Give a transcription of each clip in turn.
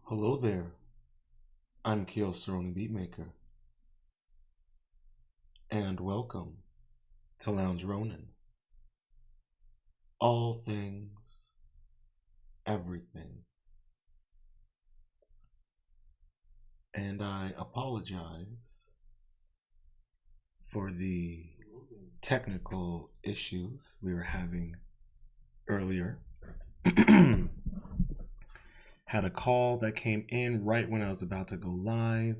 Hello there, I'm Cayce Ronin Beatmaker, and welcome to Lounge Ronin. All things, everything. And I apologize for the technical issues we were having earlier. Had a call that came in right when I was about to go live,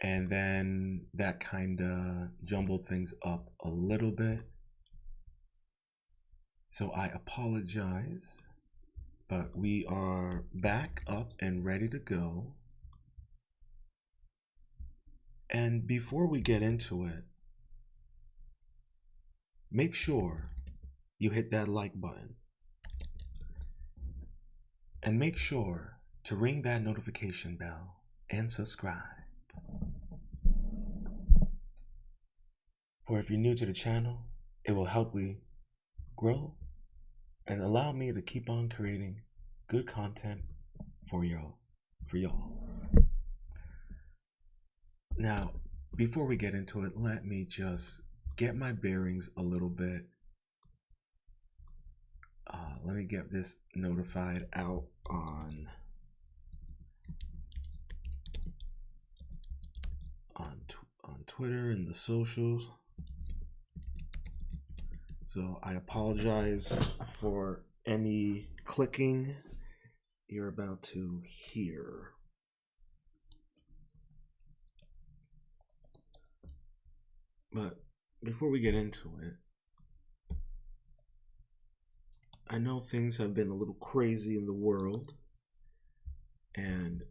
and then that kind of jumbled things up a little bit. So I apologize, but we are back up and ready to go. And before we get into it, make sure you hit that like button. And make sure to ring that notification bell and subscribe. For if you're new to the channel, it will help me grow and allow me to keep on creating good content for y'all. Now, before we get into it, let me just get my bearings a little bit. Let me get this notified out on Twitter and the socials. So I apologize for any clicking you're about to hear. But before we get into it, I know things have been a little crazy in the world, and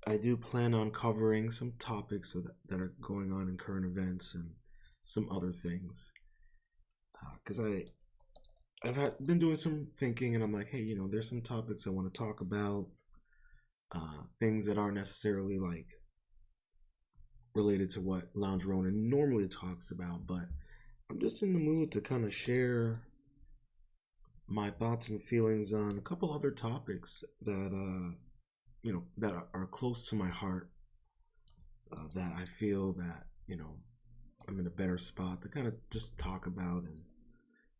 I do plan on covering some topics that are going on in current events and some other things. Because I've been doing some thinking, and I'm like, hey, there's some topics I want to talk about, things that aren't necessarily like related to what Lounge Ronin normally talks about, but I'm just in the mood to kind of share my thoughts and feelings on a couple other topics that that are close to my heart, that I feel that I'm in a better spot to kind of just talk about and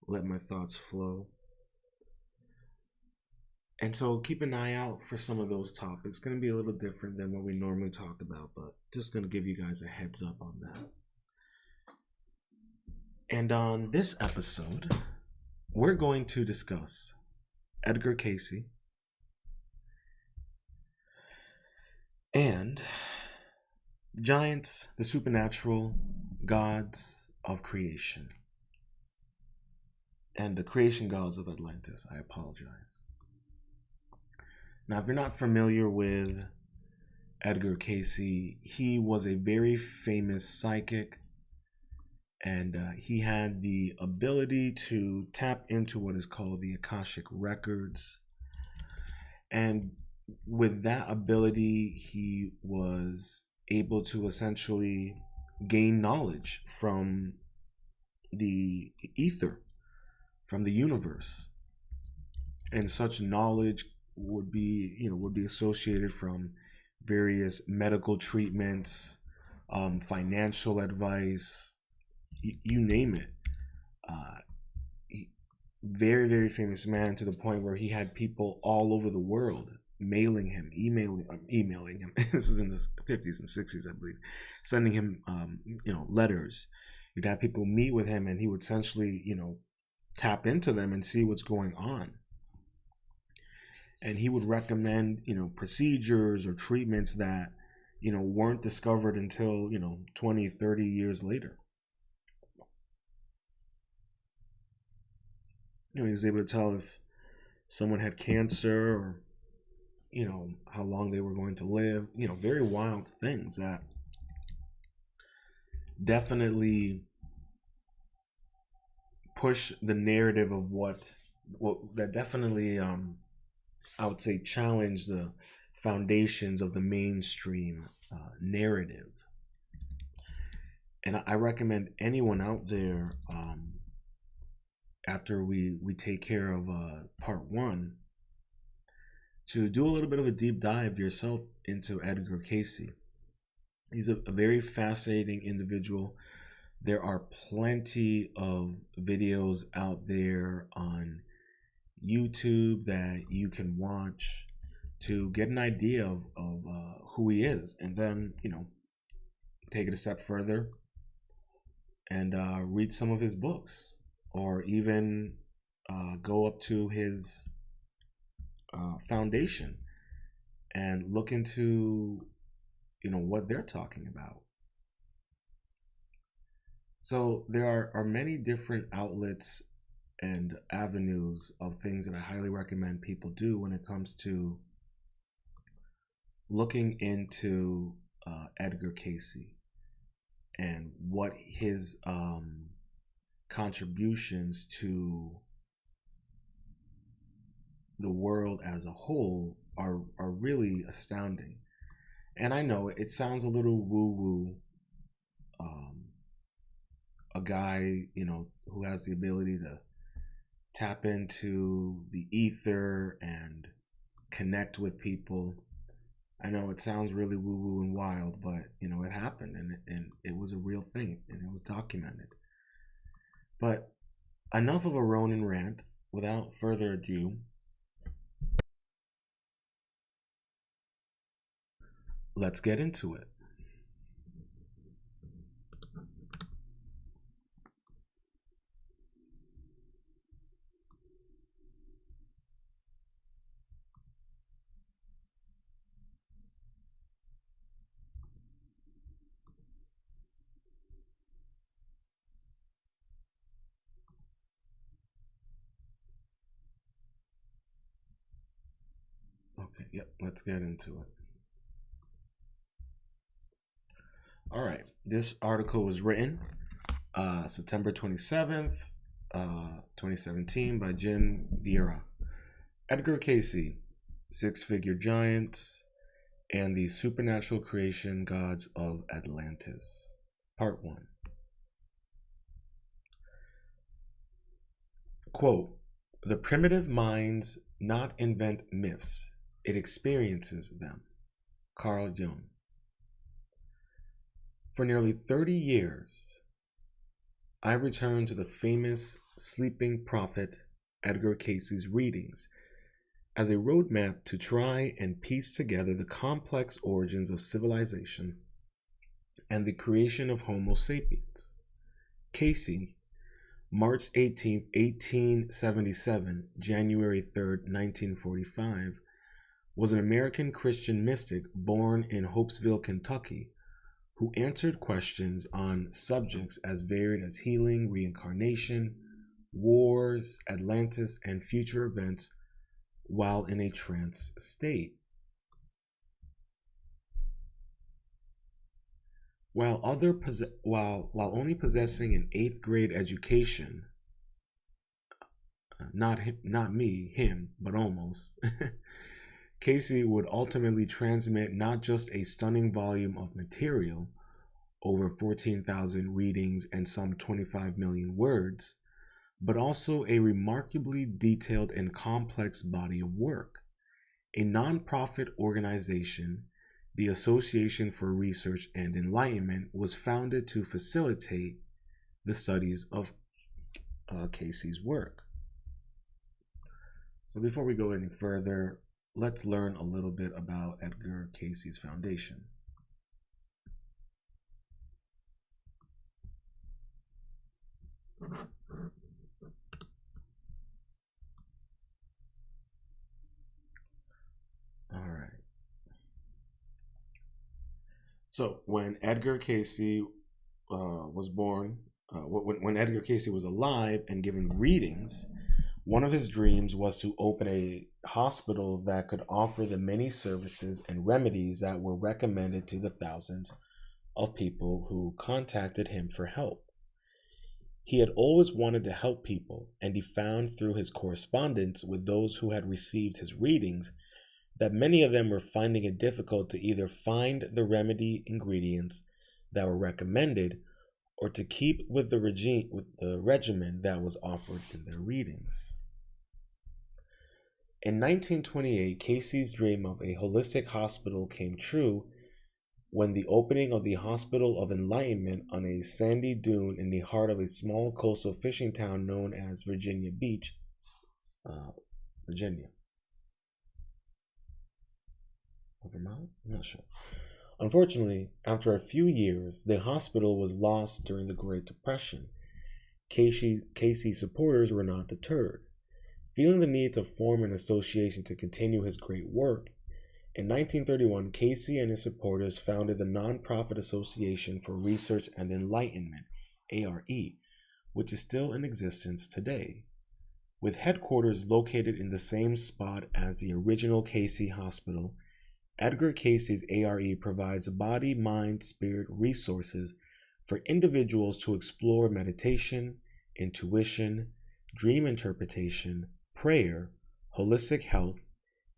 let my thoughts flow. And so keep an eye out for some of those topics. It's going to be a little different than what we normally talk about, but just going to give you guys a heads up on that. And on this episode, we're going to discuss Edgar Cayce and giants, the supernatural gods of creation, and the creation gods of Atlantis. I apologize. Now, if you're not familiar with Edgar Cayce, he was a very famous psychic, and he had the ability to tap into what is called the Akashic Records. And with that ability, he was able to essentially gain knowledge from the ether, from the universe. And such knowledge would be associated from various medical treatments, financial advice, you name it. Very, very famous man, to the point where he had people all over the world emailing him. This was in the 50s and 60s, I believe, sending him, letters. You'd have people meet with him, and he would essentially, tap into them and see what's going on. And he would recommend, procedures or treatments that, weren't discovered until, 20, 30 years later. He was able to tell if someone had cancer, or, how long they were going to live. Very wild things that definitely push the narrative of that definitely, I would say, challenge the foundations of the mainstream narrative. And I recommend anyone out there, after we take care of part one, to do a little bit of a deep dive yourself into Edgar Cayce. He's a very fascinating individual. There are plenty of videos out there on YouTube that you can watch to get an idea of who he is, and then take it a step further and read some of his books, or even go up to his foundation and look into what they're talking about. So there are many different outlets and avenues of things that I highly recommend people do when it comes to looking into Edgar Cayce and what his contributions to the world as a whole are really astounding. And I know it sounds a little woo-woo, a guy who has the ability to tap into the ether and connect with people. I know it sounds really woo-woo and wild, but it happened, and it was a real thing, and it was documented. But enough of a Ronin rant. Without further ado, let's get into it. Okay, yep, let's get into it. All right, this article was written September 27th, 2017 by Jim Vieira. Edgar Cayce, Six-Figure Giants, and the Supernatural Creation Gods of Atlantis. Part 1. Quote, "The primitive minds not invent myths, it experiences them." Carl Jung. For nearly 30 years, I returned to the famous sleeping prophet Edgar Cayce's readings as a roadmap to try and piece together the complex origins of civilization and the creation of Homo sapiens. Cayce, March 18, 1877, January 3, 1945, was an American Christian mystic born in Hopesville, Kentucky, who answered questions on subjects as varied as healing, reincarnation, wars, Atlantis, and future events while in a trance state. While only possessing an 8th grade education, not me, him, but almost, Cayce would ultimately transmit not just a stunning volume of material, over 14,000 readings and some 25 million words, but also a remarkably detailed and complex body of work. A non-profit organization, the Association for Research and Enlightenment, was founded to facilitate the studies of Cayce's work. So before we go any further, let's learn a little bit about Edgar Cayce's foundation. All right. So when Edgar Cayce was born, when Edgar Cayce was alive and giving readings, one of his dreams was to open a hospital that could offer the many services and remedies that were recommended to the thousands of people who contacted him for help. He had always wanted to help people, and he found through his correspondence with those who had received his readings that many of them were finding it difficult to either find the remedy ingredients that were recommended or to keep with the regimen that was offered in their readings. In 1928, Cayce's dream of a holistic hospital came true when the opening of the Hospital of Enlightenment on a sandy dune in the heart of a small coastal fishing town known as Virginia Beach, Virginia. Vermont? I'm not sure. Unfortunately, after a few years, the hospital was lost during the Great Depression. Cayce supporters were not deterred. Feeling the need to form an association to continue his great work, in 1931, Cayce and his supporters founded the Nonprofit Association for Research and Enlightenment, ARE, which is still in existence today. With headquarters located in the same spot as the original Cayce Hospital, Edgar Cayce's ARE provides body, mind, spirit resources for individuals to explore meditation, intuition, dream interpretation, prayer, holistic health,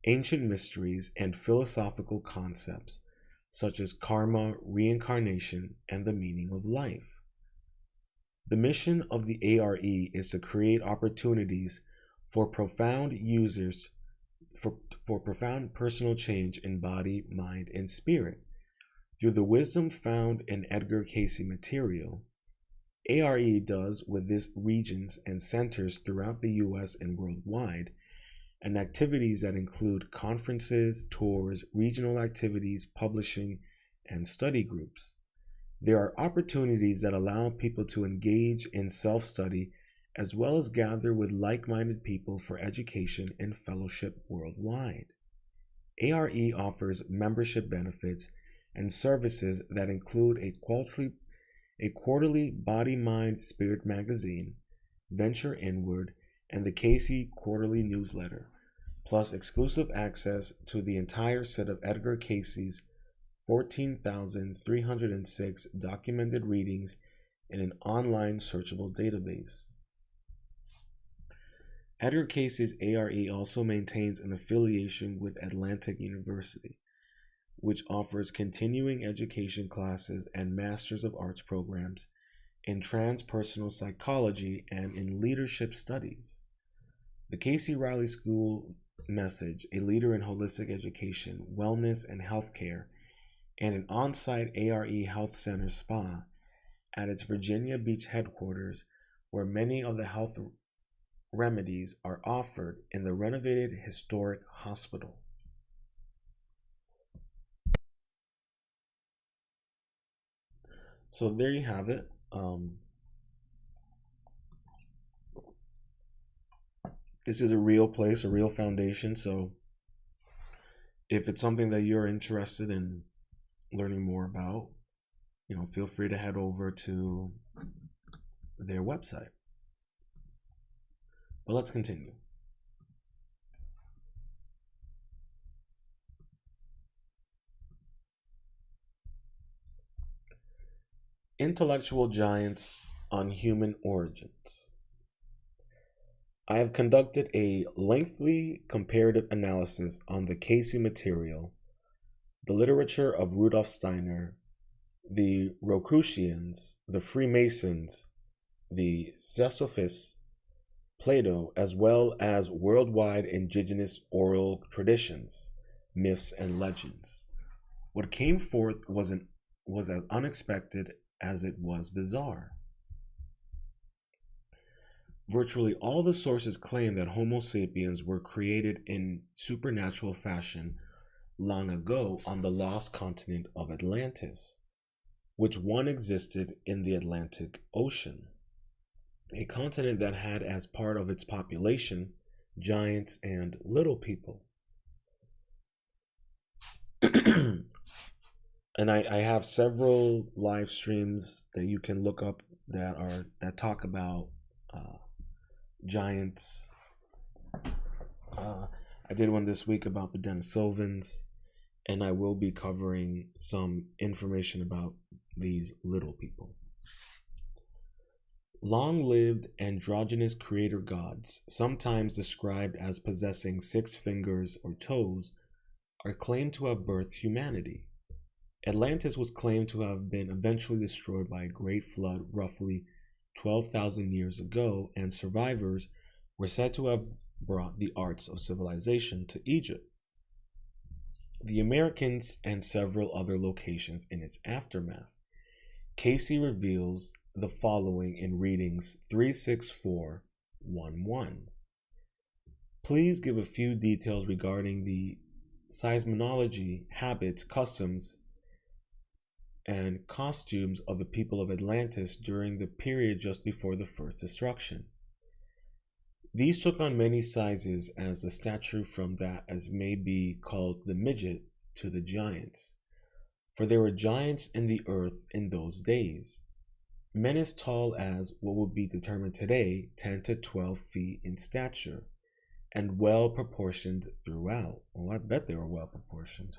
ancient mysteries, and philosophical concepts such as karma, reincarnation, and the meaning of life. The mission of the ARE is to create opportunities for profound users for profound personal change in body, mind, and spirit. Through the wisdom found in Edgar Cayce material, ARE does with these regions and centers throughout the US and worldwide, and activities that include conferences, tours, regional activities, publishing, and study groups. There are opportunities that allow people to engage in self-study as well as gather with like-minded people for education and fellowship worldwide. ARE offers membership benefits and services that include a quarterly Body, Mind, Spirit magazine, Venture Inward, and the Cayce Quarterly Newsletter, plus exclusive access to the entire set of Edgar Cayce's 14,306 documented readings in an online searchable database. Edgar Cayce's ARE also maintains an affiliation with Atlantic University, which offers continuing education classes and Masters of Arts programs in transpersonal psychology and in leadership studies. The Cayce Riley School message, a leader in holistic education, wellness, and healthcare, and an on-site ARE Health Center spa at its Virginia Beach headquarters, where many of the health remedies are offered in the renovated historic hospital. So there you have it. This is a real place, a real foundation. So if it's something that you're interested in learning more about, feel free to head over to their website. But let's continue. Intellectual giants on human origins. I have conducted a lengthy comparative analysis on the Cayce material, the literature of Rudolf Steiner, the Rosicrucians, the Freemasons, the Theosophists, Plato, as well as worldwide indigenous oral traditions, myths, and legends. What came forth was as unexpected as it was bizarre. Virtually all the sources claim that Homo sapiens were created in supernatural fashion long ago on the lost continent of Atlantis, which once existed in the Atlantic Ocean, a continent that had as part of its population giants and little people. And I have several live streams that you can look up that talk about giants. I did one this week about the Denisovans, and I will be covering some information about these little people. Long-lived androgynous creator gods, sometimes described as possessing 6 fingers or toes, are claimed to have birthed humanity. Atlantis was claimed to have been eventually destroyed by a great flood roughly 12,000 years ago, and survivors were said to have brought the arts of civilization to Egypt, the Americans, and several other locations in its aftermath. Cayce reveals the following in readings 36411. Please give a few details regarding the seismology, habits, customs, and costumes of the people of Atlantis during the period just before the first destruction. These took on many sizes, as the stature from that as may be called the midget to the giants, for there were giants in the earth in those days, men as tall as what would be determined today 10 to 12 feet in stature, and well proportioned throughout. Well, I bet they were well proportioned.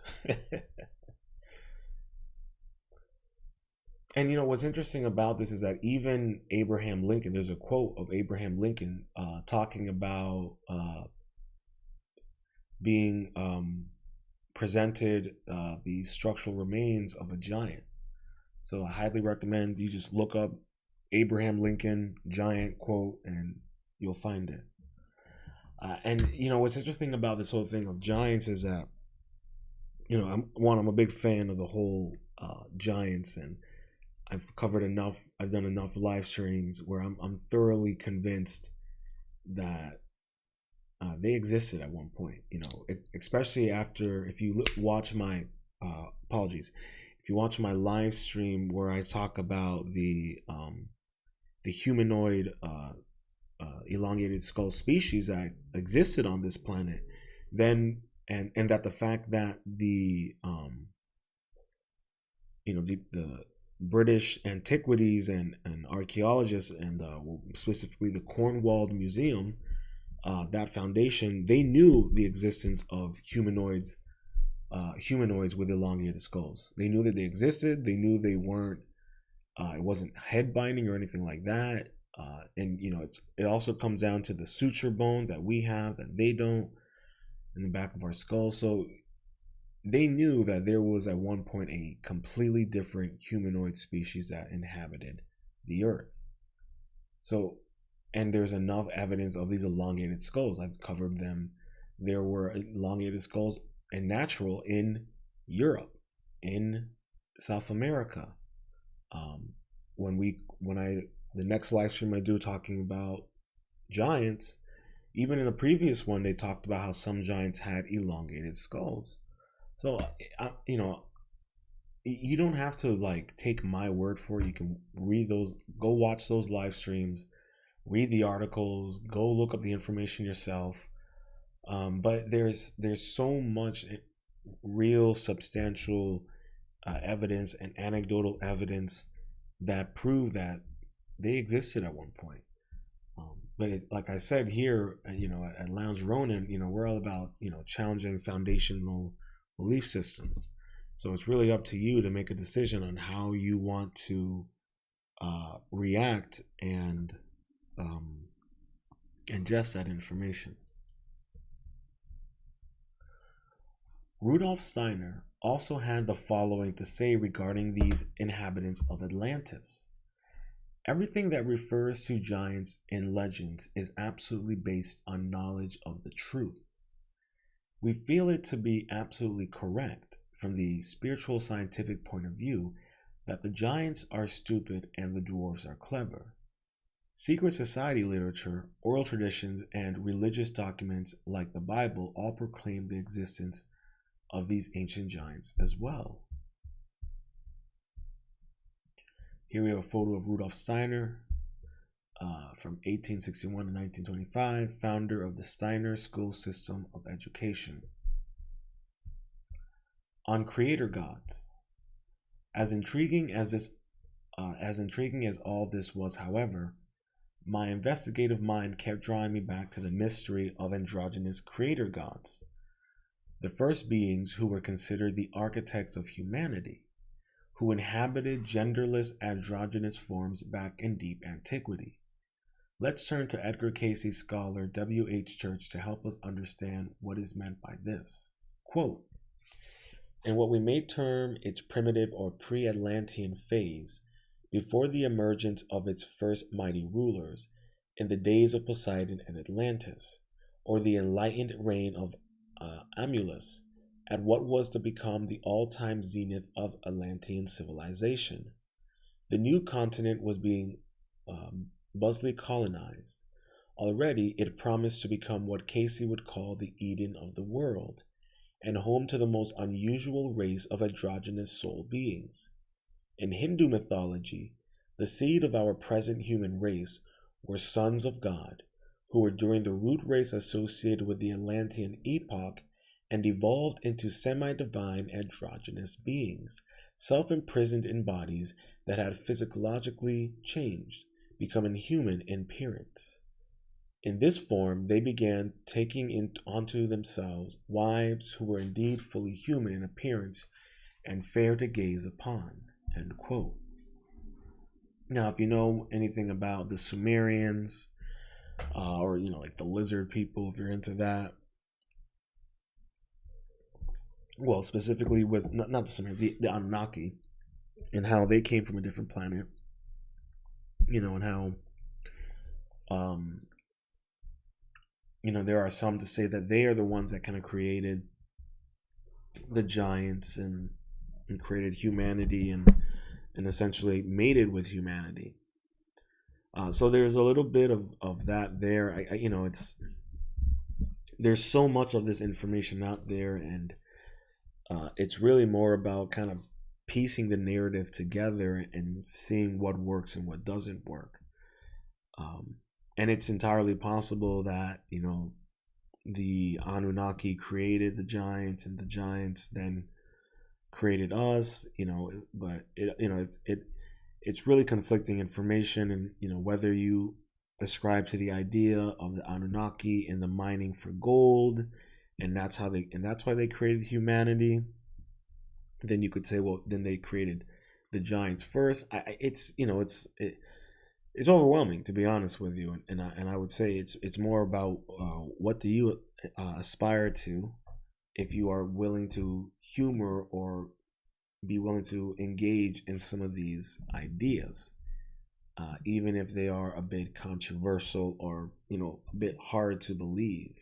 And what's interesting about this is that even Abraham Lincoln, there's a quote of Abraham Lincoln talking about being presented the structural remains of a giant. So I highly recommend you just look up Abraham Lincoln giant quote and you'll find it. And what's interesting about this whole thing of giants is that I'm a big fan of the whole giants, and I've done enough live streams where I'm thoroughly convinced that they existed at one point. Especially after, if you watch my if you watch my live stream where I talk about the humanoid elongated skull species that existed on this planet, then and that the fact that the British antiquities and archaeologists and specifically the Cornwall Museum, that foundation, they knew the existence of humanoids with elongated skulls. They knew that they existed. They knew they weren't. It wasn't head binding or anything like that. And it also comes down to the suture bone that we have that they don't in the back of our skull. So they knew that there was at one point a completely different humanoid species that inhabited the earth. So, and there's enough evidence of these elongated skulls. I've covered them. There were elongated skulls and natural in Europe, in South America. The next live stream I do talking about giants, even in the previous one, they talked about how some giants had elongated skulls. So, you don't have to take my word for it. You can read those, go watch those live streams, read the articles, go look up the information yourself. But there's so much real substantial evidence and anecdotal evidence that prove that they existed at one point. But like I said here, at Lounge Ronin, we're all about challenging foundational belief systems. So it's really up to you to make a decision on how you want to react and ingest that information. Rudolf Steiner also had the following to say regarding these inhabitants of Atlantis. Everything that refers to giants in legends is absolutely based on knowledge of the truth. We feel it to be absolutely correct from the spiritual scientific point of view that the giants are stupid and the dwarves are clever. Secret society literature, oral traditions, and religious documents like the Bible all proclaim the existence of these ancient giants as well. Here we have a photo of Rudolf Steiner from 1861 to 1925, founder of the Steiner School System of Education. On creator gods. As intriguing as all this was, however, my investigative mind kept drawing me back to the mystery of androgynous creator gods, the first beings who were considered the architects of humanity, who inhabited genderless androgynous forms back in deep antiquity. Let's turn to Edgar Cayce's scholar W.H. Church to help us understand what is meant by this. Quote, in what we may term its primitive or pre-Atlantean phase, before the emergence of its first mighty rulers, in the days of Poseidon and Atlantis, or the enlightened reign of Amulus, at what was to become the all-time zenith of Atlantean civilization. The new continent was being bustily colonized. Already it promised to become what Cayce would call the Eden of the world, and home to the most unusual race of androgynous soul beings. In Hindu mythology, the seed of our present human race were sons of God, who were during the root race associated with the Atlantean epoch and evolved into semi-divine androgynous beings, self-imprisoned in bodies that had physiologically changed, becoming human in appearance. In this form, they began taking onto themselves wives who were indeed fully human in appearance and fair to gaze upon. End quote. Now, if you know anything about the Sumerians, or like the lizard people, if you're into that, well, specifically with not the Sumerians, the Anunnaki, and how they came from a different planet, and how, there are some to say that they are the ones that kind of created the giants and created humanity and essentially mated with humanity. So there's a little bit of that there. There's so much of this information out there, and it's really more about kind of piecing the narrative together and seeing what works and what doesn't work. And it's entirely possible that the Anunnaki created the giants, and the giants then created us. But it's really conflicting information, and whether you ascribe to the idea of the Anunnaki and the mining for gold, and that's why they created humanity, then you could say, well, then they created the giants first. It's overwhelming, to be honest with you, and I would say it's more about what do you aspire to, if you are willing to humor or be willing to engage in some of these ideas, even if they are a bit controversial or a bit hard to believe.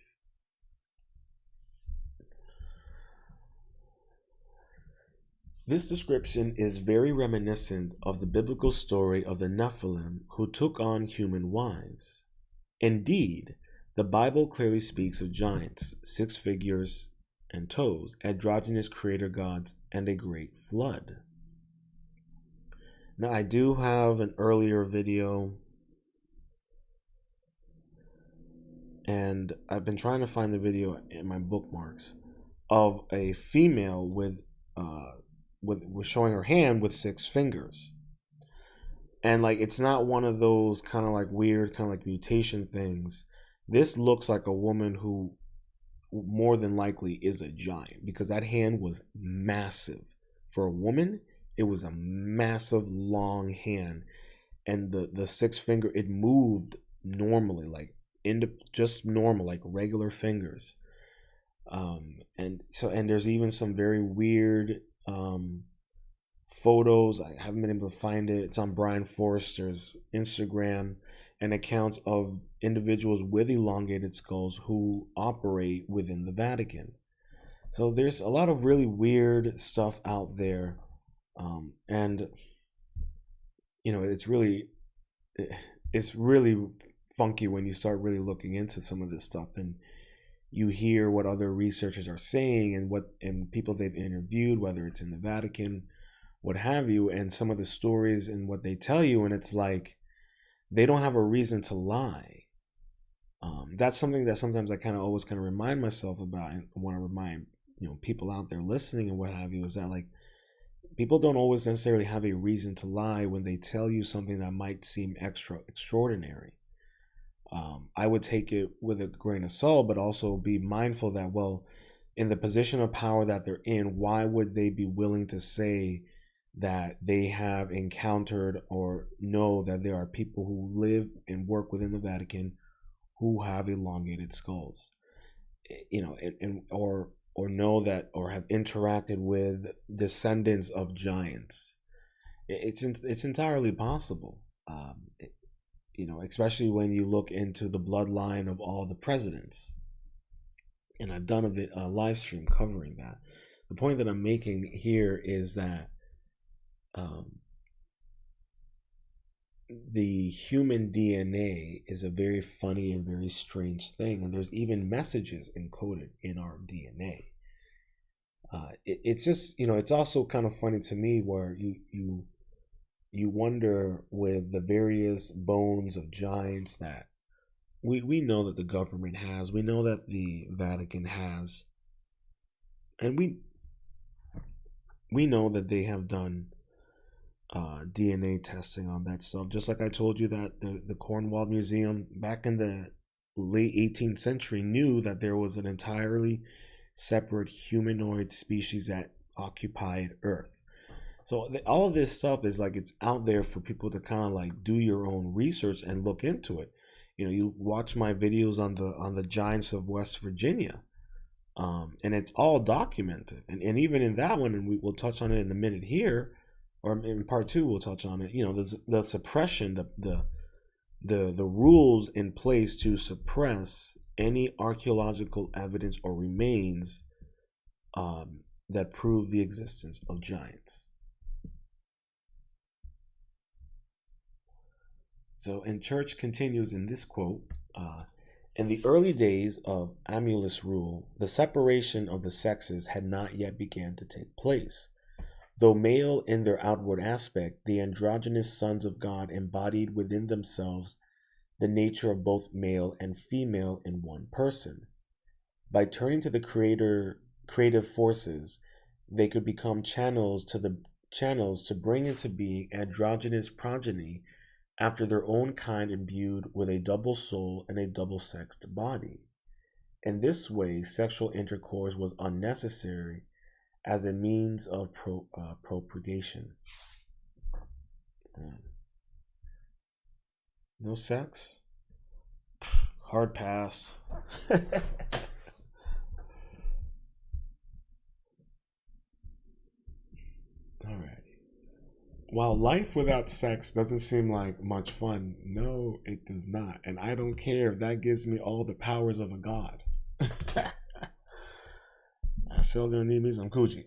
This description is very reminiscent of the biblical story of the Nephilim who took on human wives. Indeed, the Bible clearly speaks of giants, 6 figures and toes, androgynous creator gods, and a great flood. Now, I do have an earlier video, and I've been trying to find the video in my bookmarks, of a female with showing her hand with 6 fingers. And it's not one of those kind of weird kind of mutation things. This looks like a woman who more than likely is a giant, because that hand was massive. For a woman, it was a massive long hand, and the 6 finger, it moved normally, just normal, regular fingers. And there's even some very weird photos. I haven't been able to find it. It's on Brian Forrester's Instagram, and accounts of individuals with elongated skulls who operate within the Vatican. So there's a lot of really weird stuff out there, and it's really funky when you start really looking into some of this stuff, and you hear what other researchers are saying and people they've interviewed, whether it's in the Vatican, what have you, and some of the stories and what they tell you, and it's like they don't have a reason to lie. That's something that sometimes I always remind myself about, and want to remind people out there listening and what have you, is that people don't always necessarily have a reason to lie when they tell you something that might seem extraordinary. I would take it with a grain of salt, but also be mindful that, well, in the position of power that they're in, why would they be willing to say that they have encountered or know that there are people who live and work within the Vatican who have elongated skulls, or know that, or have interacted with descendants of giants? It's entirely possible. Especially when you look into the bloodline of all the presidents. and I've done a live stream covering that. The point that I'm making here is that um, the human DNA is a very funny and very strange thing, and there's even messages encoded in our DNA. It's just, it's also kind of funny to me where you wonder with the various bones of giants that we know that the government has, we know that the Vatican has, and we know that they have done DNA testing on that stuff. Just like I told you that the Cornwall Museum back in the late 18th century knew that there was an entirely separate humanoid species that occupied Earth. So all of this stuff is like, it's out there for people to kind of like do your own research and look into it. You watch my videos on the giants of West Virginia, and it's all documented. And even in that one, and we'll touch on it in a minute here, or in part two we'll touch on it. There's the suppression, the rules in place to suppress any archaeological evidence or remains that prove the existence of giants. So, and Church continues in this quote, in the early days of Amulus rule, the separation of the sexes had not yet begun to take place. Though male in their outward aspect, the androgynous sons of God embodied within themselves the nature of both male and female in one person. By turning to the creative forces, they could become channels to bring into being androgynous progeny after their own kind, imbued with a double soul and a double-sexed body. In this way, sexual intercourse was unnecessary as a means of propagation. No sex? Hard pass. Alright. While life without sex doesn't seem like much fun, no, it does not. And I don't care if that gives me all the powers of a god. I still don't need me some coochie.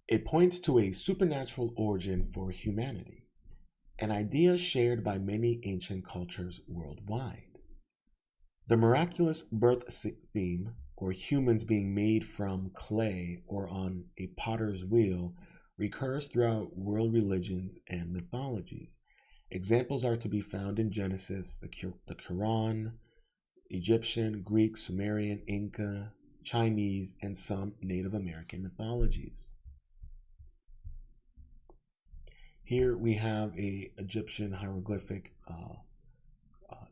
It points to a supernatural origin for humanity, an idea shared by many ancient cultures worldwide. The miraculous birth theme, or humans being made from clay or on a potter's wheel, recurs throughout world religions and mythologies. Examples are to be found in Genesis, the Quran, Egyptian, Greek, Sumerian, Inca, Chinese, and some Native American mythologies. Here we have a Egyptian hieroglyphic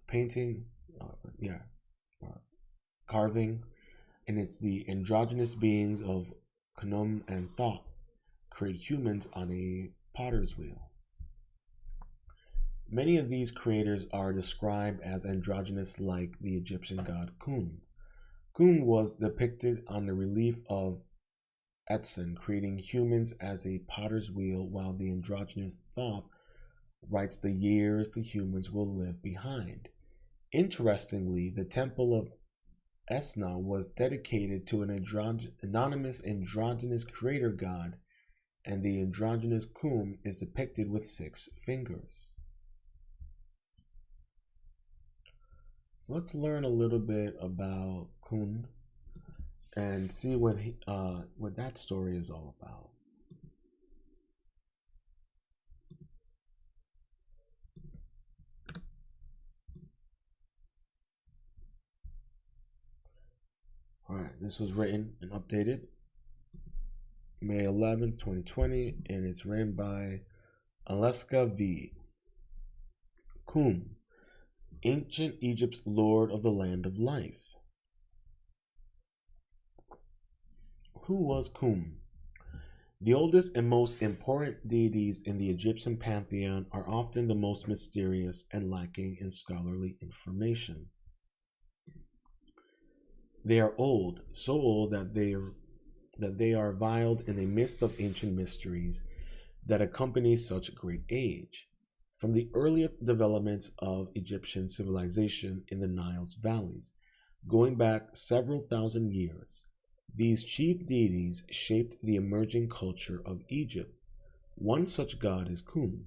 painting, carving, and it's the androgynous beings of Khnum and Thoth create humans on a potter's wheel. Many of these creators are described as androgynous, like the Egyptian god Khum. Khum was depicted on the relief of Edson, creating humans as a potter's wheel, while the androgynous Thoth writes the years the humans will live behind. Interestingly, the temple of Esna was dedicated to an anonymous androgynous creator god, and the androgynous Khum is depicted with 6 fingers. So let's learn a little bit about Khum and see what that story is all about. All right, this was written and updated May 11th, 2020, and it's written by Alaska V. Khum, ancient Egypt's lord of the land of life. Who was Khum? The oldest and most important deities in the Egyptian pantheon are often the most mysterious and lacking in scholarly information. They are old, so old that they are veiled in the midst of ancient mysteries that accompany such great age. From the earliest developments of Egyptian civilization in the Nile's valleys, Going back several thousand years, these chief deities shaped the emerging culture of Egypt. One such god is Kun,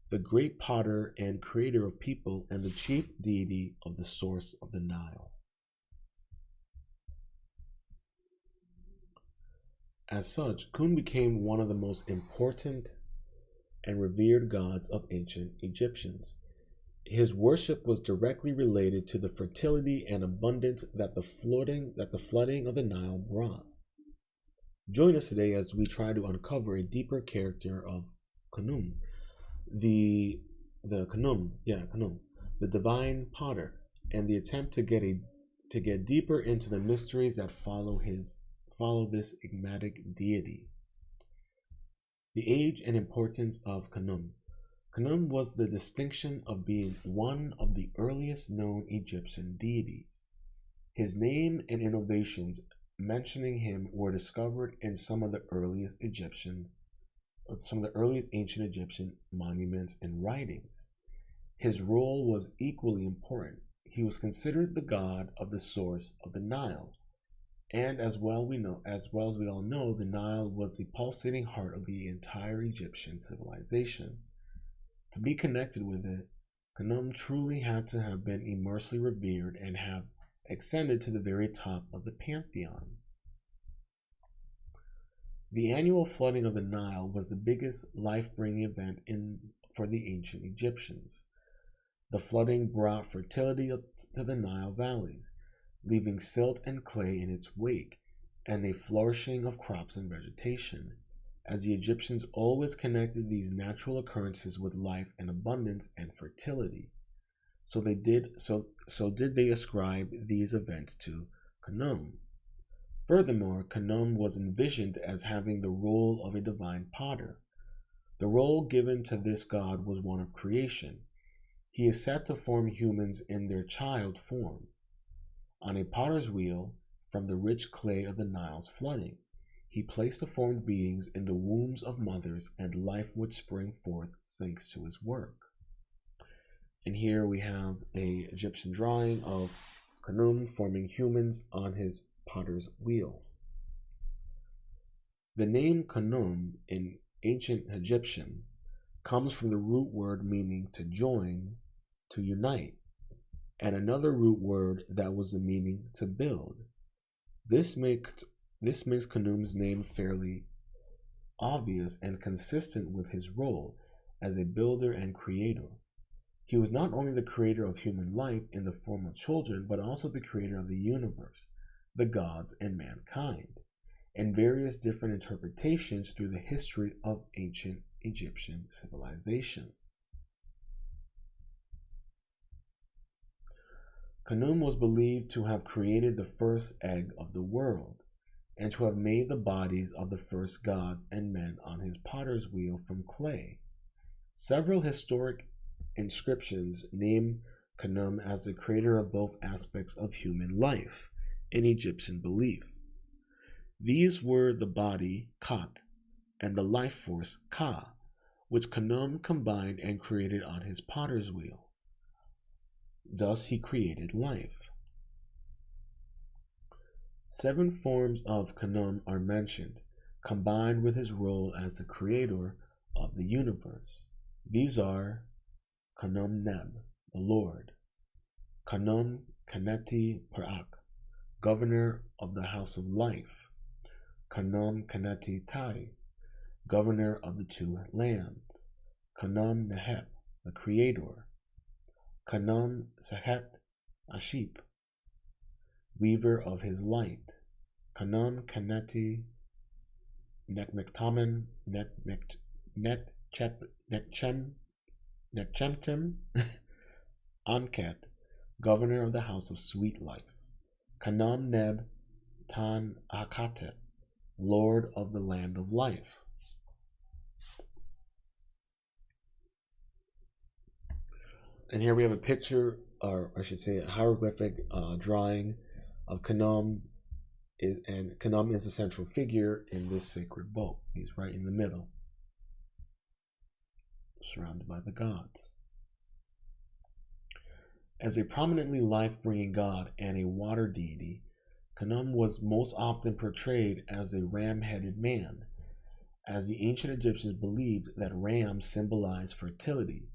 the great potter and creator of people and the chief deity of the source of the Nile. As such, Kun became one of the most important and revered gods of ancient Egyptians. His worship was directly related to the fertility and abundance that the flooding of the Nile brought. Join us today as we try to uncover a deeper character of Khnum, the Khnum, the divine potter, and the attempt to get deeper into the mysteries that follow this enigmatic deity. The age and importance of Khnum. Khnum was the distinction of being one of the earliest known Egyptian deities. His name and innovations mentioning him were discovered in some of the earliest ancient Egyptian monuments and writings. His role was equally important. He was considered the god of the source of the Nile, and as well as we all know, the Nile was the pulsating heart of the entire Egyptian civilization. To be connected with it, Khnum truly had to have been immensely revered and have ascended to the very top of the pantheon. The annual flooding of the Nile was the biggest life-bringing event for the ancient Egyptians. The flooding brought fertility to the Nile valleys, leaving silt and clay in its wake, and a flourishing of crops and vegetation, as the Egyptians always connected these natural occurrences with life and abundance and fertility. So did they ascribe these events to Khnum. Furthermore, Khnum was envisioned as having the role of a divine potter. The role given to this god was one of creation. He is said to form humans in their child form on a potter's wheel from the rich clay of the Nile's flooding. He placed the formed beings in the wombs of mothers, and life would spring forth thanks to his work. And here we have an Egyptian drawing of Khnum forming humans on his potter's wheel. The name Khnum in ancient Egyptian comes from the root word meaning to join, to unite, and another root word that was the meaning to build. This makes Khnum's name fairly obvious and consistent with his role as a builder and creator. He was not only the creator of human life in the form of children, but also the creator of the universe, the gods, and mankind, and various different interpretations through the history of ancient Egyptian civilization. Khnum was believed to have created the first egg of the world, and to have made the bodies of the first gods and men on his potter's wheel from clay. Several historic inscriptions name Khnum as the creator of both aspects of human life in Egyptian belief. These were the body, Khat, and the life force, Ka, which Khnum combined and created on his potter's wheel. Thus he created life. 7 forms of Khnum are mentioned, combined with his role as the creator of the universe. These are Khnum Neb, the Lord; Khnum Kaneti Parak, governor of the house of life; Khnum Kaneti Tai, governor of the 2 lands; Khnum Nehep, the creator; Khnum Sehet Aship, weaver of his light; Khnum Kaneti Nekmektamen Netchemtem Anket, governor of the house of sweet life; Khnum Neb Tan Akatet, lord of the land of life. And here we have a picture, or I should say a hieroglyphic drawing of Khnum, and Khnum is the central figure in this sacred boat. He's right in the middle, surrounded by the gods. As a prominently life-bringing god and a water deity, Khnum was most often portrayed as a ram-headed man, as the ancient Egyptians believed that rams symbolized fertility.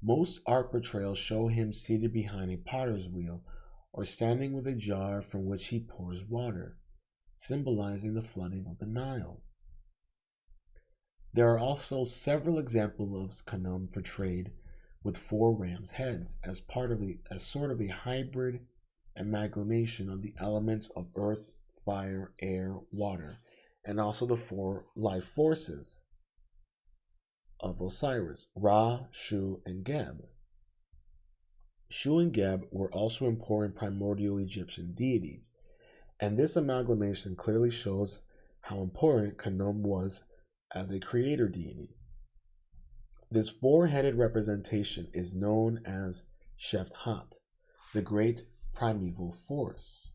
Most art portrayals show him seated behind a potter's wheel or standing with a jar from which he pours water, symbolizing the flooding of the Nile. There are also several examples of Khnum portrayed with four ram's heads as sort of a hybrid amalgamation of the elements of earth, fire, air, water, and also the four life forces of Osiris, Ra, Shu, and Geb. Shu and Geb were also important primordial Egyptian deities, and this amalgamation clearly shows how important Khnum was as a creator deity. This four-headed representation is known as Sheft-Hat, the great primeval force.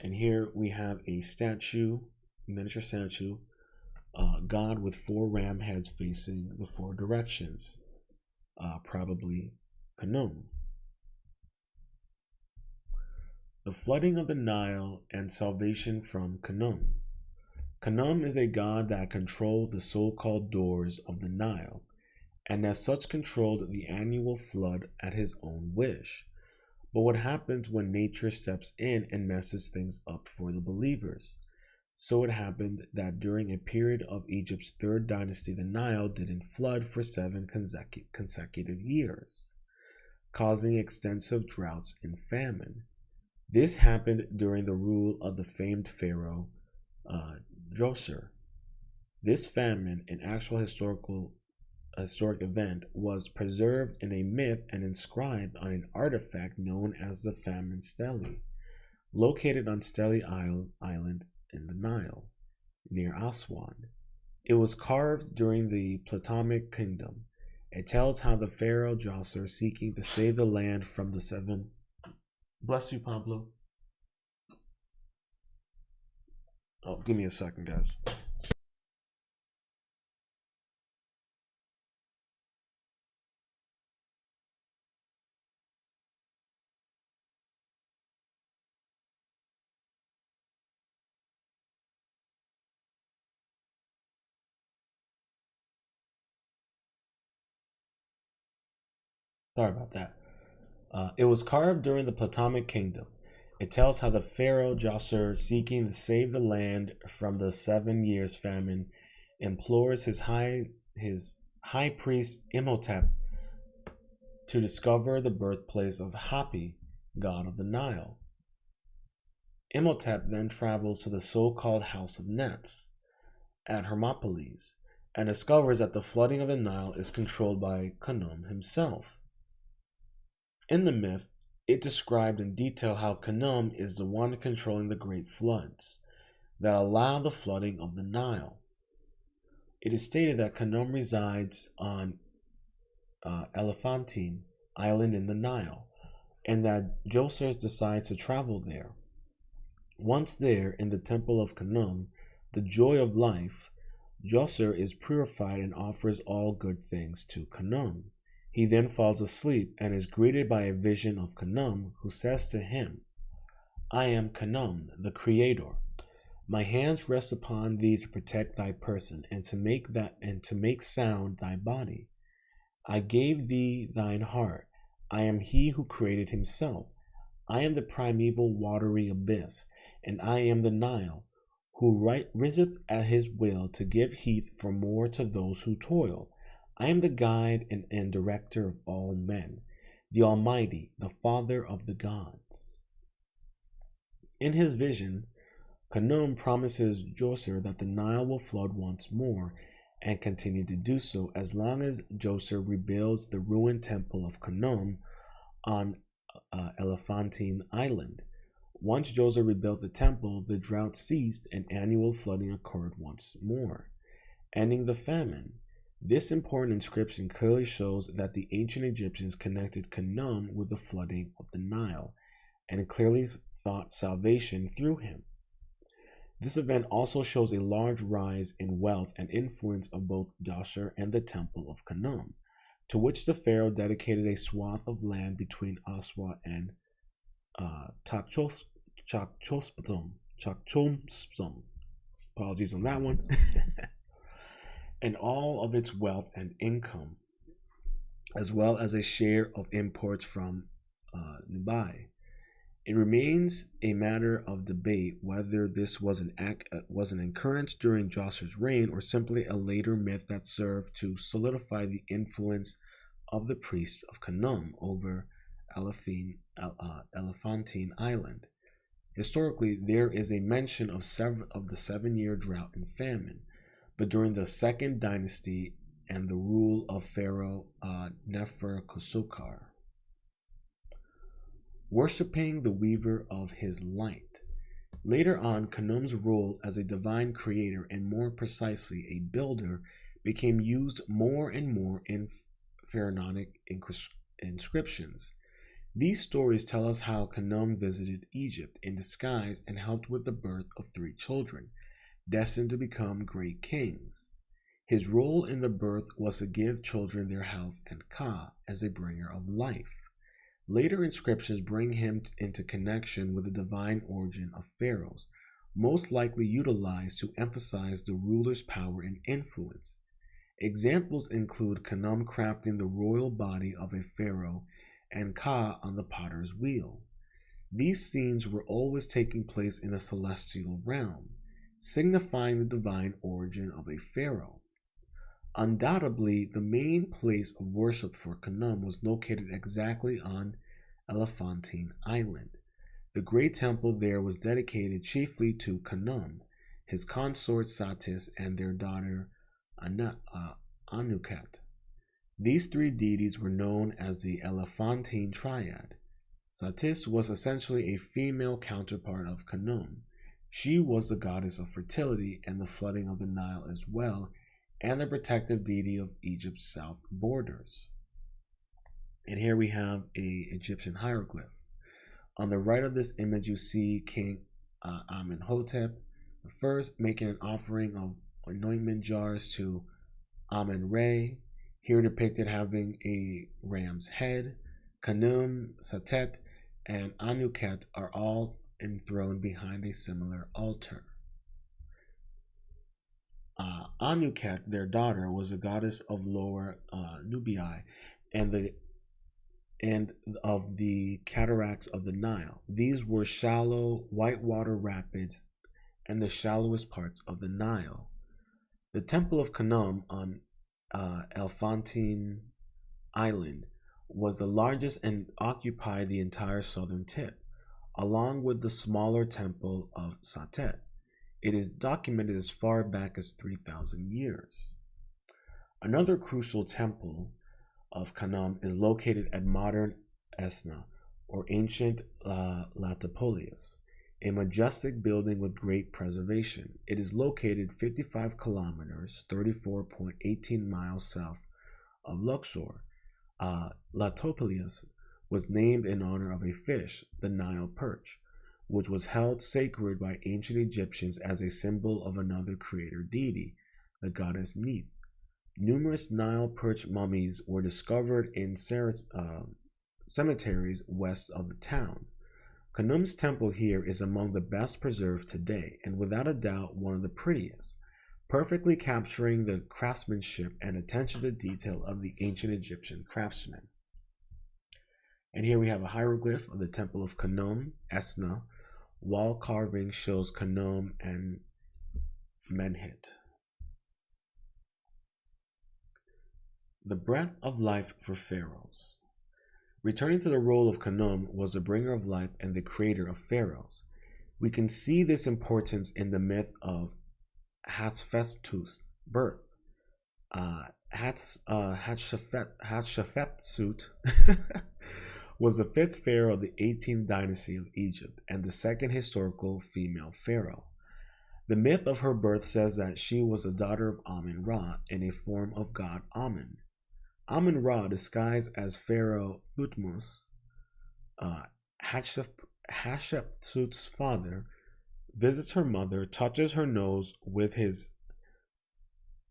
And here we have a statue, miniature statue, god with four ram heads facing the four directions, probably Khnum. The flooding of the Nile and salvation from Khnum. Khnum is a god that controlled the so-called doors of the Nile, and as such controlled the annual flood at his own wish. But what happens when nature steps in and messes things up for the believers? So it happened that during a period of Egypt's third dynasty, the Nile didn't flood for 7 consecutive years, causing extensive droughts and famine. This happened during the rule of the famed pharaoh Djoser. This famine, an actual historic event, was preserved in a myth and inscribed on an artifact known as the Famine Stele, located on Stele Island in the Nile, near Aswan. It was carved during the Ptolemaic kingdom. It tells how the pharaoh Djoser, seeking to save the land from the 7... Bless you, Pablo. Oh, give me a second, guys. Sorry about that. It was carved during the Ptolemaic kingdom. It tells how the pharaoh Djoser, seeking to save the land from the 7 years famine, implores his high priest Imhotep to discover the birthplace of Hapi, god of the Nile. Imhotep then travels to the so-called House of Nets at Hermopolis and discovers that the flooding of the Nile is controlled by Khnum himself. In the myth, it described in detail how Khnum is the one controlling the great floods that allow the flooding of the Nile. It is stated that Khnum resides on Elephantine Island in the Nile, and that Djoser decides to travel there. Once there, in the temple of Khnum, the joy of life, Djoser is purified and offers all good things to Khnum. He then falls asleep and is greeted by a vision of Khnum, who says to him, "I am Khnum, the Creator. My hands rest upon thee to protect thy person and to make sound thy body. I gave thee thine heart. I am he who created himself. I am the primeval watery abyss, and I am the Nile, who riseth at his will to give heat for more to those who toil. I am the guide and director of all men, the Almighty, the Father of the gods." In his vision, Khnum promises Djoser that the Nile will flood once more and continue to do so as long as Djoser rebuilds the ruined temple of Khnum on Elephantine Island. Once Djoser rebuilt the temple, the drought ceased and annual flooding occurred once more, ending the famine. This important inscription clearly shows that the ancient Egyptians connected Khnum with the flooding of the Nile and clearly thought salvation through him. This event also shows a large rise in wealth and influence of both Djoser and the temple of Khnum. to which the pharaoh dedicated a swath of land between Aswa and Chakchos, Chakchomspum. Apologies on that one. And all of its wealth and income, as well as a share of imports from Nubai. It remains a matter of debate whether this was an occurrence during Djoser's reign or simply a later myth that served to solidify the influence of the priests of Khnum over Elephantine Island. Historically, there is a mention of the 7-year drought and famine, but during the Second Dynasty and the rule of Pharaoh Neferkosukar. Worshipping the weaver of his light. Later on, Khnum's role as a divine creator and more precisely a builder became used more and more in pharaonic inscriptions. These stories tell us how Khnum visited Egypt in disguise and helped with the birth of 3 children, destined to become great kings. His role in the birth was to give children their health and Ka as a bringer of life. Later inscriptions bring him into connection with the divine origin of pharaohs, most likely utilized to emphasize the ruler's power and influence. Examples include Khnum crafting the royal body of a pharaoh and Ka on the potter's wheel. These scenes were always taking place in a celestial realm, signifying the divine origin of a pharaoh. Undoubtedly, the main place of worship for Khnum was located exactly on Elephantine Island. The great temple there was dedicated chiefly to Khnum, his consort Satis, and their daughter Anuket. These 3 deities were known as the Elephantine Triad. Satis was essentially a female counterpart of Khnum. She was the goddess of fertility and the flooding of the Nile as well, and the protective deity of Egypt's south borders. And here we have an Egyptian hieroglyph. On the right of this image, you see King Amenhotep I making an offering of anointment jars to Amen-Re, here depicted having a ram's head. Khnum, Satet, and Anuket are all enthroned behind a similar altar. Anuket, their daughter, was a goddess of Lower Nubii and of the cataracts of the Nile. These were shallow whitewater rapids and the shallowest parts of the Nile. The Temple of Khnum on Elephantine Island was the largest and occupied the entire southern tip, along with the smaller temple of Satet. It is documented as far back as 3,000 years. Another crucial temple of Khnum is located at modern Esna, or ancient Latopolis, a majestic building with great preservation. It is located 55 kilometers, 34.18 miles south of Luxor. Latopolis was named in honor of a fish, the Nile perch, which was held sacred by ancient Egyptians as a symbol of another creator deity, the goddess Neith. Numerous Nile perch mummies were discovered in cemeteries west of the town. Khnum's temple here is among the best preserved today, and without a doubt one of the prettiest, perfectly capturing the craftsmanship and attention to detail of the ancient Egyptian craftsmen. And here we have a hieroglyph of the Temple of Khnum, Esna. Wall carving shows Khnum and Menhit. The breath of life for pharaohs. Returning to the role of Khnum was the bringer of life and the creator of pharaohs. We can see this importance in the myth of Hatshepsut's birth. Hatshepsut was the 5th pharaoh of the 18th dynasty of Egypt and the 2nd historical female pharaoh. The myth of her birth says that she was the daughter of Amen-Ra in a form of god Amen. Amen-Ra, disguised as Pharaoh Thutmose, Hatshepsut's father, visits her mother, touches her nose with his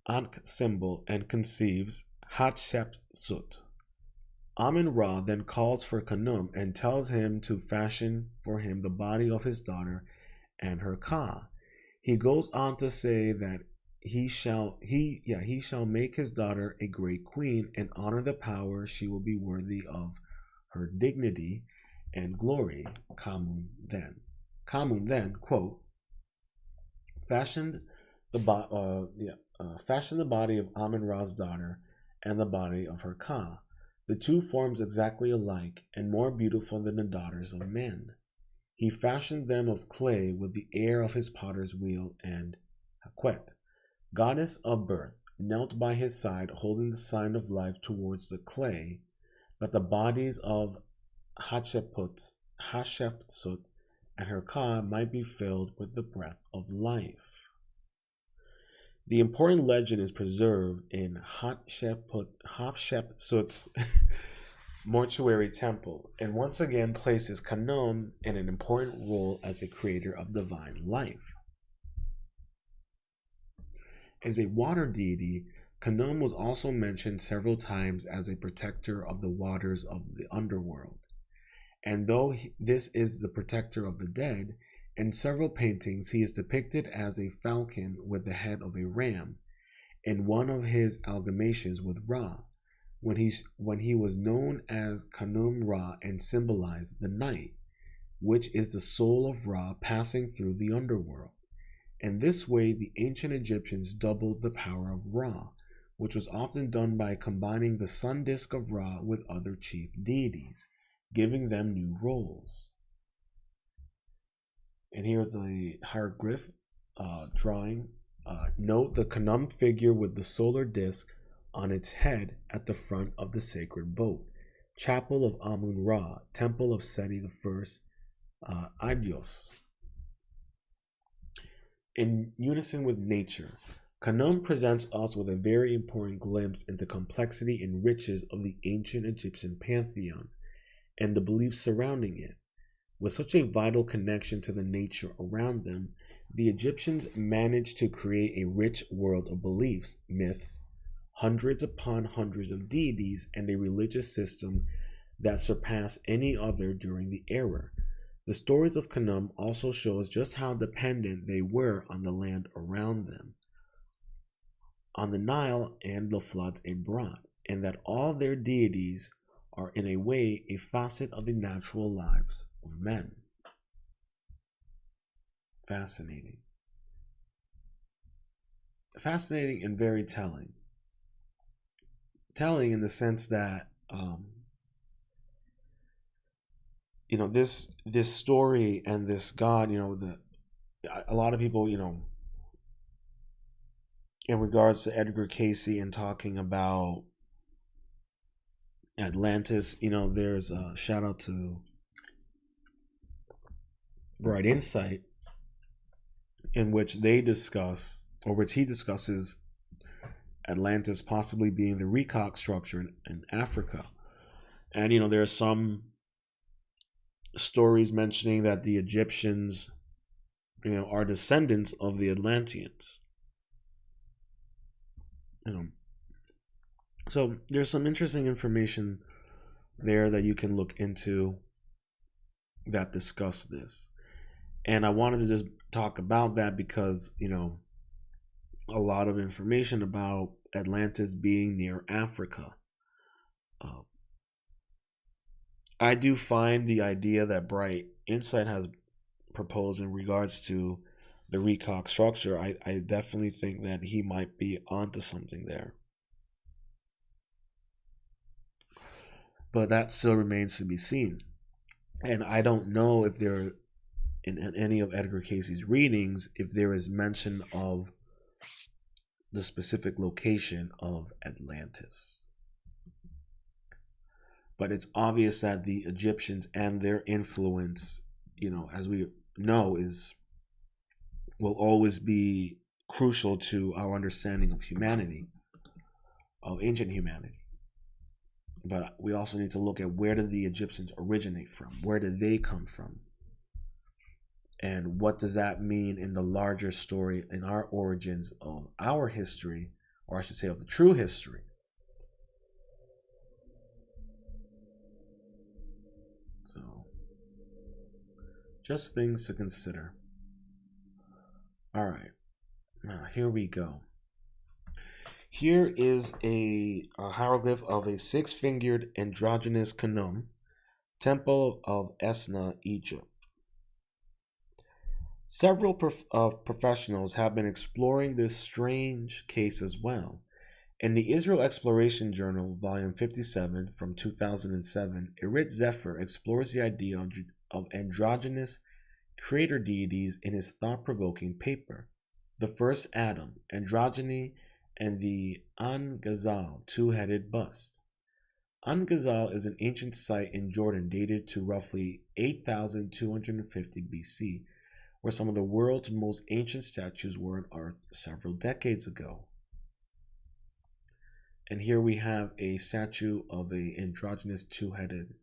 Ankh symbol, and conceives Hatshepsut. Amun-Ra then calls for Khnum and tells him to fashion for him the body of his daughter and her Ka. He goes on to say that he shall make his daughter a great queen and honor the power she will be worthy of her dignity and glory. Kamun then, quote, fashioned fashioned the body of Amun-Ra's daughter and the body of her Ka, the two forms exactly alike and more beautiful than the daughters of men. He fashioned them of clay with the air of his potter's wheel, and Hakwet, goddess of birth, knelt by his side holding the sign of life towards the clay, that the bodies of Hatshepsut and her Ka might be filled with the breath of life. The important legend is preserved in Hatshepsut's mortuary temple, and once again places Khnum in an important role as a creator of divine life. As a water deity, Khnum was also mentioned several times as a protector of the waters of the underworld. And though this is the protector of the dead, in several paintings he is depicted as a falcon with the head of a ram, in one of his amalgamations with Ra, when he was known as Khnum Ra and symbolized the night, which is the soul of Ra passing through the underworld. In this way, the ancient Egyptians doubled the power of Ra, which was often done by combining the sun disk of Ra with other chief deities, giving them new roles. And here's a hieroglyph drawing. Note the Khnum figure with the solar disk on its head at the front of the sacred boat. Chapel of Amun-Ra, Temple of Seti I, Abydos. In unison with nature, Khnum presents us with a very important glimpse into complexity and riches of the ancient Egyptian pantheon and the beliefs surrounding it. With such a vital connection to the nature around them, the Egyptians managed to create a rich world of beliefs, myths, hundreds upon hundreds of deities, and a religious system that surpassed any other during the era. The stories of Khnum also show us just how dependent they were on the land around them, on the Nile and the floods it brought, and that all their deities are in a way a facet of the natural lives of men. Fascinating. Fascinating and very telling. Telling in the sense that this story and this God, a lot of people, in regards to Edgar Cayce and talking about Atlantis, there's a shout out to Bright Insight, in which they discuss, or which he discusses, Atlantis possibly being the Rekok structure in Africa. And there are some stories mentioning that the Egyptians are descendants of the Atlanteans. So there's some interesting information there that you can look into that discuss this. And I wanted to just talk about that because, a lot of information about Atlantis being near Africa. I do find the idea that Bright Insight has proposed in regards to the Rekok structure, I definitely think that he might be onto something there. But that still remains to be seen. And I don't know if there, in any of Edgar Cayce's readings, if there is mention of the specific location of Atlantis. But it's obvious that the Egyptians and their influence, as we know, will always be crucial to our understanding of humanity, of ancient humanity. But we also need to look at where did the Egyptians originate from? Where did they come from? And what does that mean in the larger story, in our origins of our history, or I should say of the true history? So, just things to consider. All right, now here we go. Here is a hieroglyph of a six-fingered androgynous condone, temple of Esna, Egypt. Several professionals have been exploring this strange case as well. In the Israel Exploration Journal, Volume 57 from 2007, Erit Zephyr explores the idea of androgynous creator deities in his thought-provoking paper, The First Adam, Androgyny and the An-Ghazal Two-Headed Bust. An-Ghazal is an ancient site in Jordan dated to roughly 8,250 BC, where some of the world's most ancient statues were unearthed several decades ago. And here we have a statue of an androgynous two-headed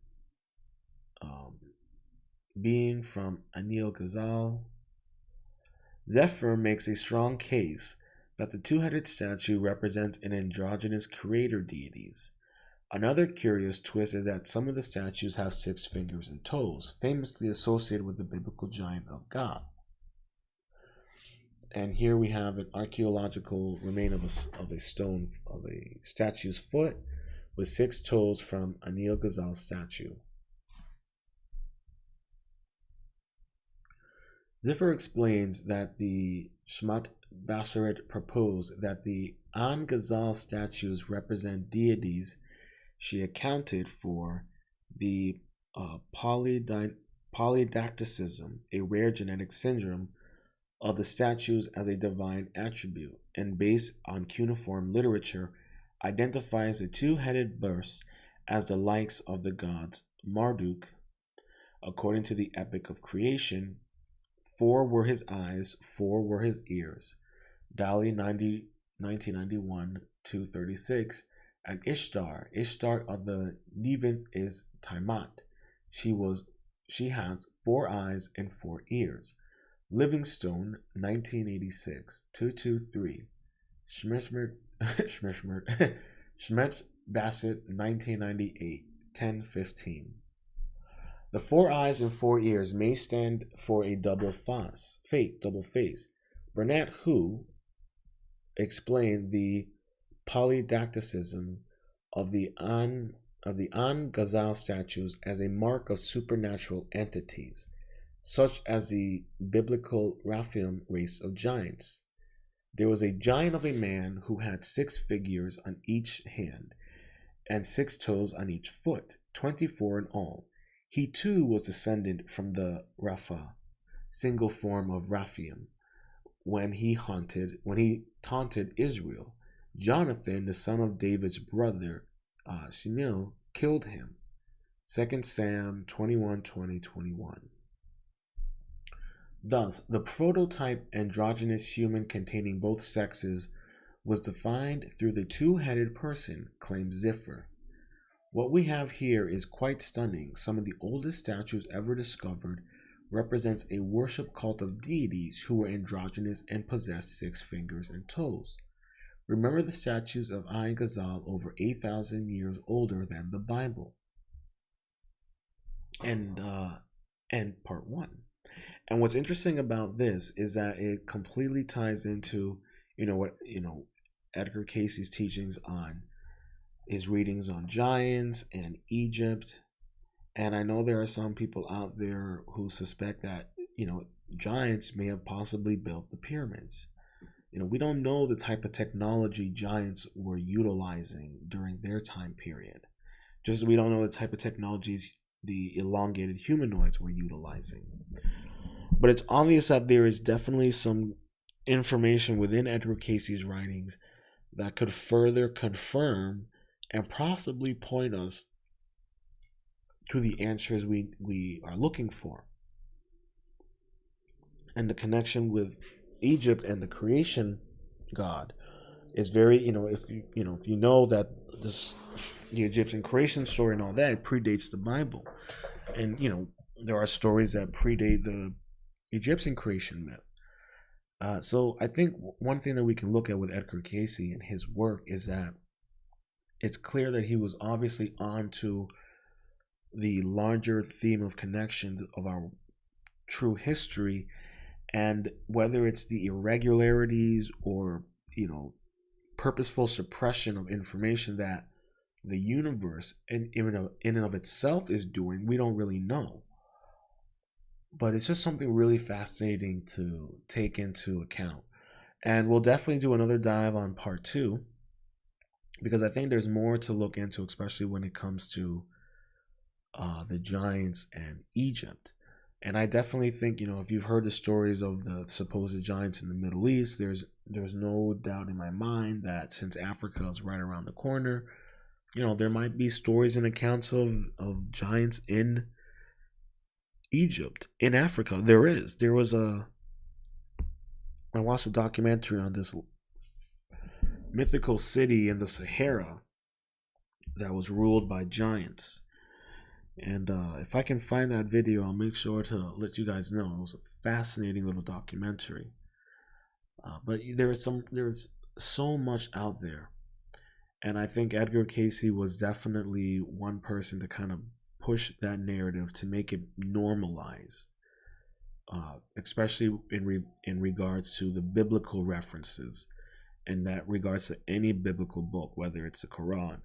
being from Anil Ghazal. Zephyr makes a strong case that the two-headed statue represents an androgynous creator deities. Another curious twist is that some of the statues have 6 fingers and toes, famously associated with the biblical giant of God. And here we have an archaeological remain of a stone of a statue's foot with 6 toes from Anil Ghazal's statue. Zephyr explains that the Shmat Baseret proposed that the An-Ghazal statues represent deities. She accounted for the polydactylism, a rare genetic syndrome, of the statues as a divine attribute, and based on cuneiform literature, identifies the two-headed bursts as the likes of the gods Marduk. According to the Epic of Creation, 4 were his eyes, 4 were his ears. Dali 1991 236. And Ishtar of the Nevinth is Tiamat. She has 4 eyes and 4 ears. Livingstone 1986 223. Schmetz Bassett 1998 1015. The 4 eyes and 4 ears may stand for a double face. Bernat Hu explained the polydactylism of the An-Ghazal statues as a mark of supernatural entities, such as the biblical Raphaim race of giants. There was a giant of a man who had 6 fingers on each hand and 6 toes on each foot, 24 in all. He too was descended from the Rapha, single form of Raphaim, when he taunted Israel. Jonathan, the son of David's brother, Shimei, killed him. 2 Sam 21:20-21. Thus, the prototype androgynous human containing both sexes was defined through the two-headed person, claims Zephyr. What we have here is quite stunning. Some of the oldest statues ever discovered represents a worship cult of deities who were androgynous and possessed 6 fingers and toes. Remember the statues of An-Ghazal over 8,000 years older than the Bible. And part 1. And what's interesting about this is that it completely ties into, Edgar Cayce's teachings on his readings on giants and Egypt. And I know there are some people out there who suspect that, giants may have possibly built the pyramids. We don't know the type of technology giants were utilizing during their time period. Just as we don't know the type of technologies the elongated humanoids were utilizing. But it's obvious that there is definitely some information within Edgar Cayce's writings that could further confirm and possibly point us to the answers we are looking for. And the connection with Egypt and the creation god is very, if you know that the Egyptian creation story and all that, it predates the Bible. And, there are stories that predate the Egyptian creation myth. So I think one thing that we can look at with Edgar Cayce and his work is that it's clear that he was obviously on to the larger theme of connection of our true history, and whether it's the irregularities or, purposeful suppression of information that the universe in and of itself is doing, we don't really know. But it's just something really fascinating to take into account. And we'll definitely do another dive on part 2, because I think there's more to look into, especially when it comes to the giants and Egypt. And I definitely think, if you've heard the stories of the supposed giants in the Middle East, there's no doubt in my mind that since Africa is right around the corner, there might be stories and accounts of giants in Egypt, in Africa. I watched a documentary on this mythical city in the Sahara that was ruled by giants. And if I can find that video, I'll make sure to let you guys know. It was a fascinating little documentary. But there's so much out there. And I think Edgar Cayce was definitely one person to kind of push that narrative to make it normalize, especially in regards to the biblical references, and that regards to any biblical book, whether it's the Quran,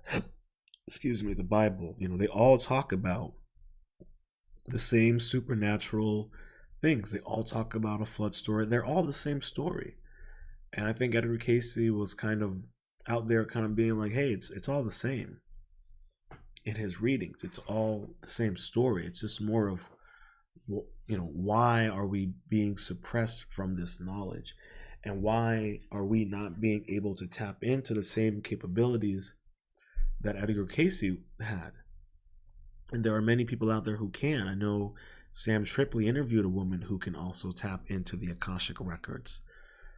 the Bible. They all talk about the same supernatural things. They all talk about a flood story. They're all the same story. And I think Edgar Cayce was kind of out there kind of being like, hey, it's all the same. In his readings, it's all the same story. It's just more of, why are we being suppressed from this knowledge? And why are we not being able to tap into the same capabilities that Edgar Cayce had? And there are many people out there who can. I know Sam Tripoli interviewed a woman who can also tap into the Akashic records.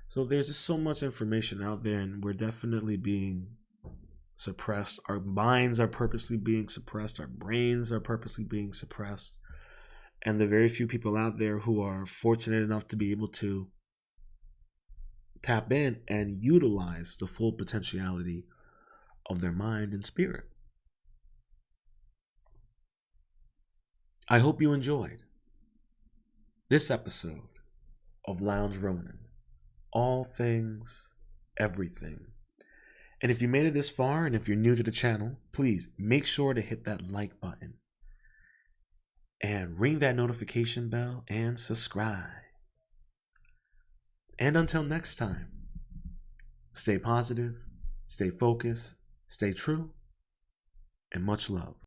So there's just so much information out there, and we're definitely being suppressed. Our minds are purposely being suppressed. Our brains are purposely being suppressed. And the very few people out there who are fortunate enough to be able to tap in and utilize the full potentiality of their mind and spirit. I hope you enjoyed this episode of Lounge Ronin. All things, everything. And if you made it this far, and if you're new to the channel, please make sure to hit that like button and ring that notification bell and subscribe. And until next time, stay positive, stay focused, stay true, and much love.